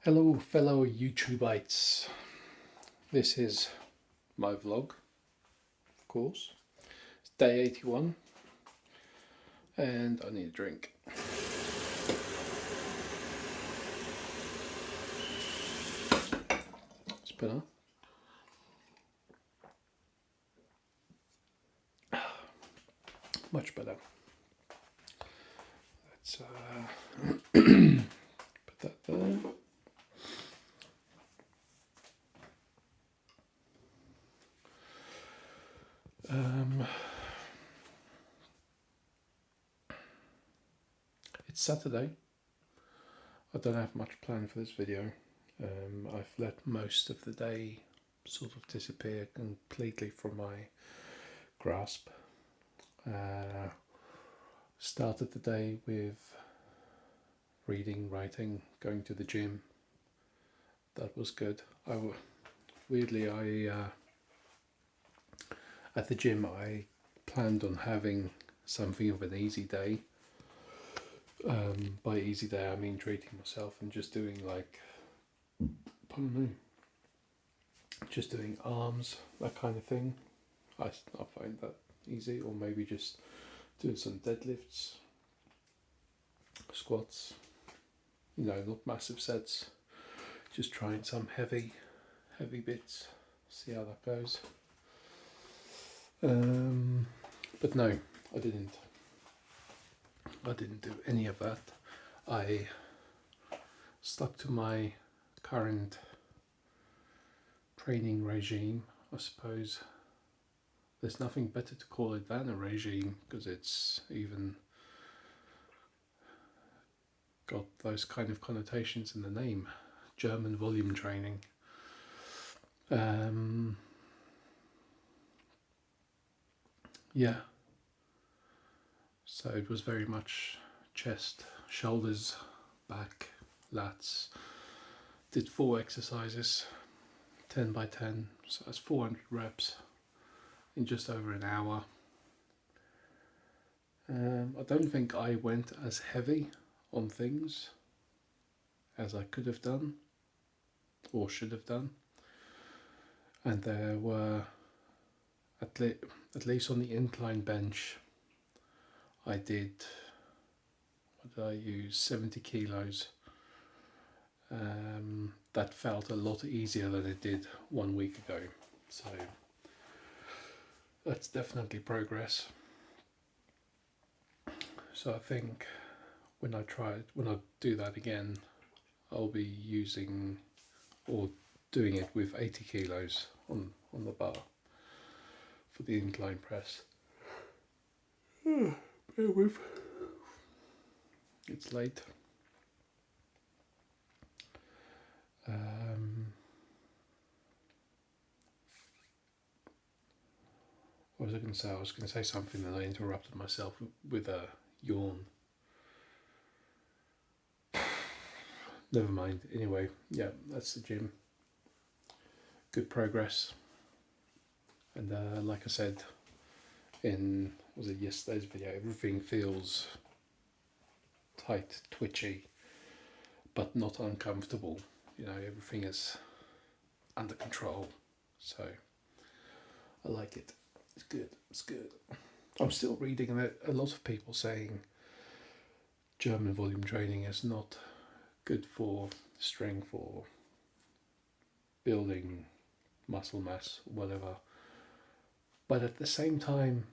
Hello fellow YouTubeites, this is my vlog, of course. It's day 81 and I need a drink. Spinner. Much better. Let's put that there. It's Saturday. I don't have much planned for this video. I've let most of the day sort of disappear completely from my grasp. Started the day with reading, writing, going to the gym. That was good. Weirdly, at the gym I planned on having something of an easy day. By easy day I mean treating myself and just doing just doing arms, that kind of thing. I find that easy, or maybe just doing some deadlifts, squats, not massive sets, just trying some heavy bits, see how that goes. But no, I didn't do any of that. I stuck to my current training regime, I suppose. There's nothing better to call it than a regime, because it's even got those kind of connotations in the name. German volume training. Yeah. So it was very much chest, shoulders, back, lats. Did 4 exercises, 10 by 10, so that's 400 reps in just over an hour. I don't think I went as heavy on things as I could have done or should have done, and there were at least on the incline bench I did, what did I use, 70 kilos. That felt a lot easier than it did 1 week ago, so that's definitely progress. So I think when I do that again, I'll be using or doing it with 80 kilos on the bar for the incline press. Bear with. It's late. What was I going to say? I was going to say something and I interrupted myself with a yawn. Never mind. Anyway, yeah, that's the gym. Good progress. And like I said in, was it yesterday's video, everything feels tight, twitchy, but not uncomfortable. Everything is under control. So I like it. It's good. I'm still reading a lot of people saying German volume training is not good for strength or building muscle mass, whatever. But at the same time,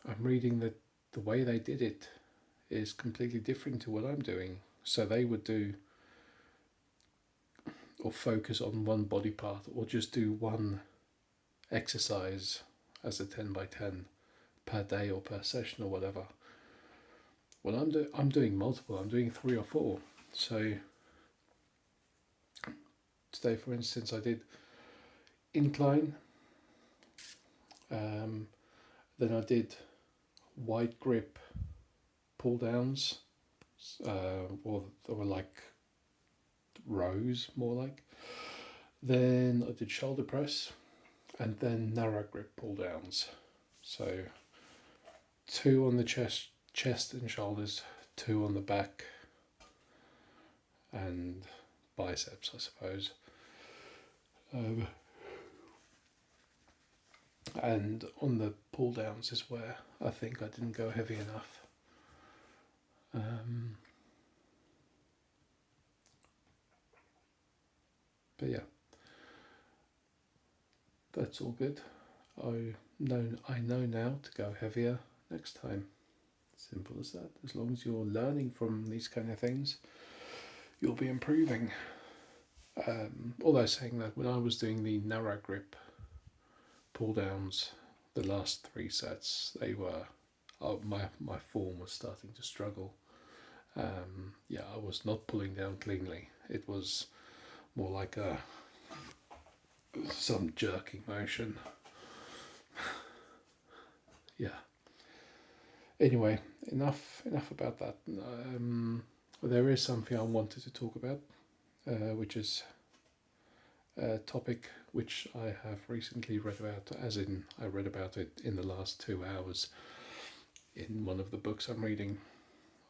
I'm reading that the way they did it is completely different to what I'm doing. So they would do or focus on one body part, or just do one exercise as a 10 by 10 per day or per session or whatever. Well, I'm doing multiple. I'm doing 3 or 4. So today, for instance, I did incline. Then I did wide grip pull downs, or like rows, more like. Then I did shoulder press, and then narrow grip pull downs. So 2 on the chest and shoulders, 2 on the back, and biceps, I suppose. Um, and on the pull downs is where I think I didn't go heavy enough. But yeah, that's all good. I know now to go heavier next time. Simple as that. As long as you're learning from these kind of things, you'll be improving. Although saying that, when I was doing the narrow grip pull downs, the last 3 sets, they were my form was starting to struggle. I was not pulling down cleanly. It was more like some jerking motion. Yeah. Anyway, enough about that. There is something I wanted to talk about, which is a topic which I have recently read about, as in I read about it in the last 2 hours in one of the books I'm reading,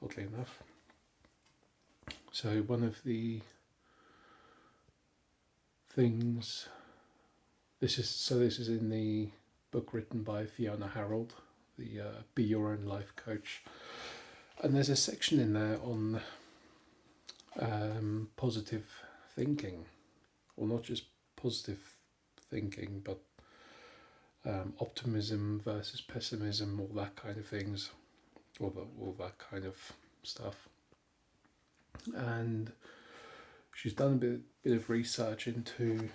oddly enough. So one of the things, this is in the book written by Fiona Harold, the Be Your Own Life Coach, and there's a section in there on positive thinking, or not just positive thinking, but optimism versus pessimism, all that kind of things, all that kind of stuff. And she's done a bit of research into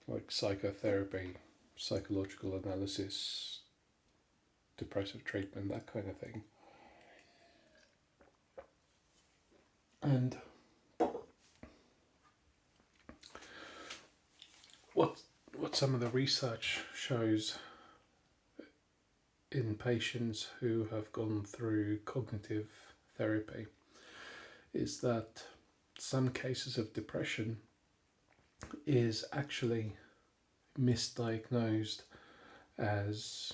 like psychotherapy, psychological analysis, depressive treatment, that kind of thing. And what some of the research shows in patients who have gone through cognitive therapy is that some cases of depression is actually misdiagnosed as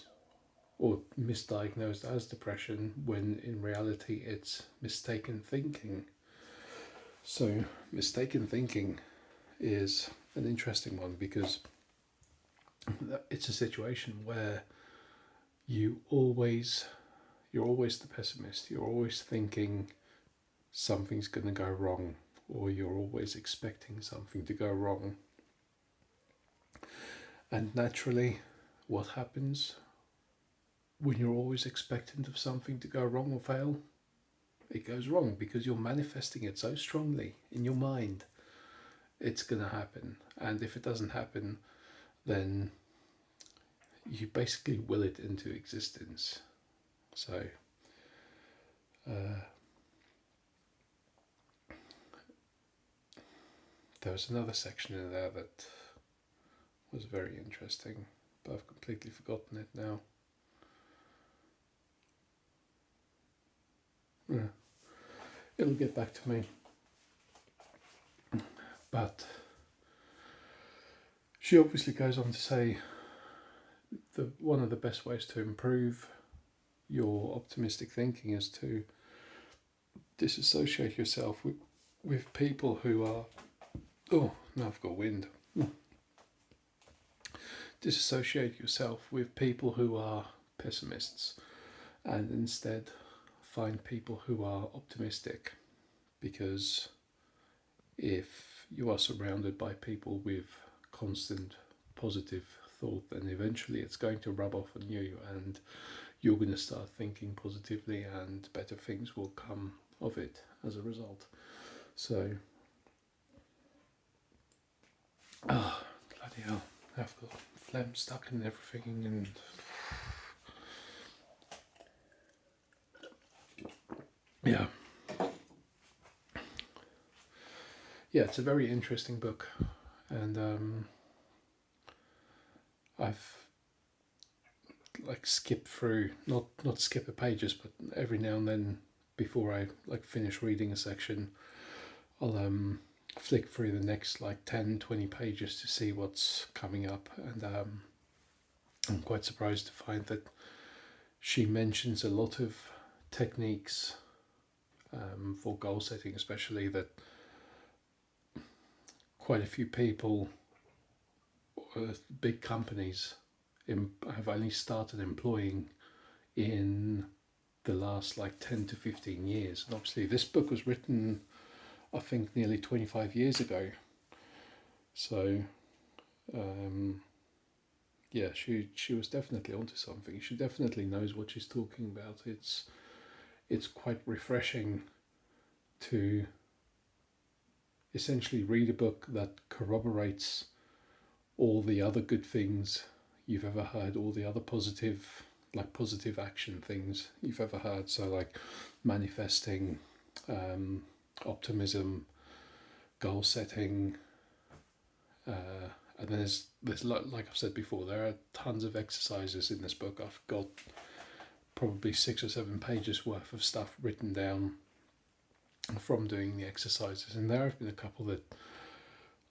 depression, when in reality it's mistaken thinking. So mistaken thinking is an interesting one, because it's a situation where you're always the pessimist. You're always thinking something's going to go wrong, or you're always expecting something to go wrong. And naturally, what happens when you're always expectant of something to go wrong or fail? It goes wrong, because you're manifesting it so strongly in your mind. It's going to happen. And if it doesn't happen, then you basically will it into existence. So there was another section in there that was very interesting, but I've completely forgotten it now. Yeah. It'll get back to me. But she obviously goes on to say that one of the best ways to improve your optimistic thinking is to disassociate yourself with people who are... Oh, now I've got wind. Disassociate yourself with people who are pessimists, and instead find people who are optimistic, because if you are surrounded by people with constant positive thought, then eventually it's going to rub off on you, and you're going to start thinking positively, and better things will come of it as a result. So, bloody hell, I've got phlegm stuck in everything, and yeah, it's a very interesting book, and I've like skipped through, not skip the pages, but every now and then before I like finish reading a section, I'll flick through the next like 10-20 pages to see what's coming up, and I'm quite surprised to find that she mentions a lot of techniques for goal setting, especially, that quite a few people, big companies, have only started employing in the last like 10 to 15 years. And obviously, this book was written, I think, nearly 25 years ago. So, yeah, she was definitely onto something. She definitely knows what she's talking about. It's quite refreshing to essentially read a book that corroborates all the other good things you've ever heard, all the other positive action things you've ever heard. So like manifesting, optimism, goal setting, and then there's like I've said before, there are tons of exercises in this book. I've got probably 6 or 7 pages worth of stuff written down from doing the exercises, and there have been a couple that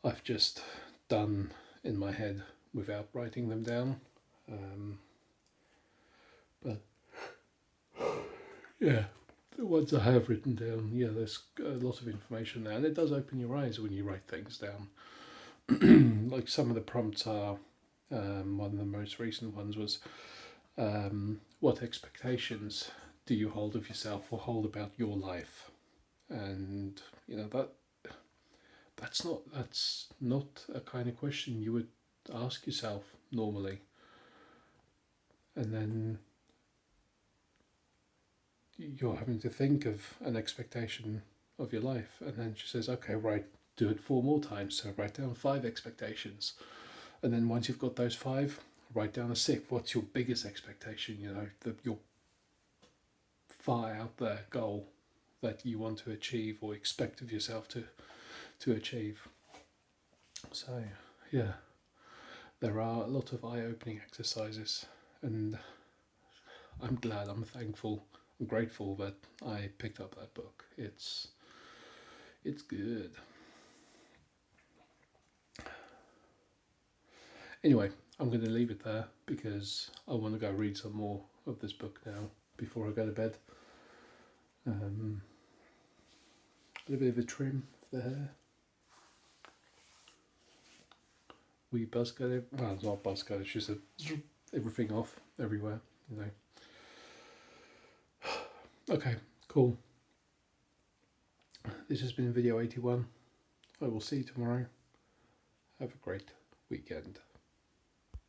I've just done in my head without writing them down. But yeah, the ones I have written down, yeah, there's a lot of information there, and it does open your eyes when you write things down. Like some of the prompts are, one of the most recent ones was, what expectations do you hold of yourself or hold about your life? And you know that's not a kind of question you would ask yourself normally. And then you're having to think of an expectation of your life, and then she says, okay, right, do it 4 more times. So write down 5 expectations, and then once you've got those 5, write down a 6th. What's your biggest expectation? You know, your far out there goal that you want to achieve or expect of yourself to achieve. So yeah, there are a lot of eye-opening exercises, and I'm glad, I'm thankful, I'm grateful that I picked up that book. It's good. Anyway, I'm going to leave it there because I want to go read some more of this book now before I go to bed. A little bit of a trim of the hair. Wee buzz cut it. Well, it's not buzz cut, it's just everything off everywhere, you know. Okay, cool. This has been video 81. I will see you tomorrow. Have a great weekend.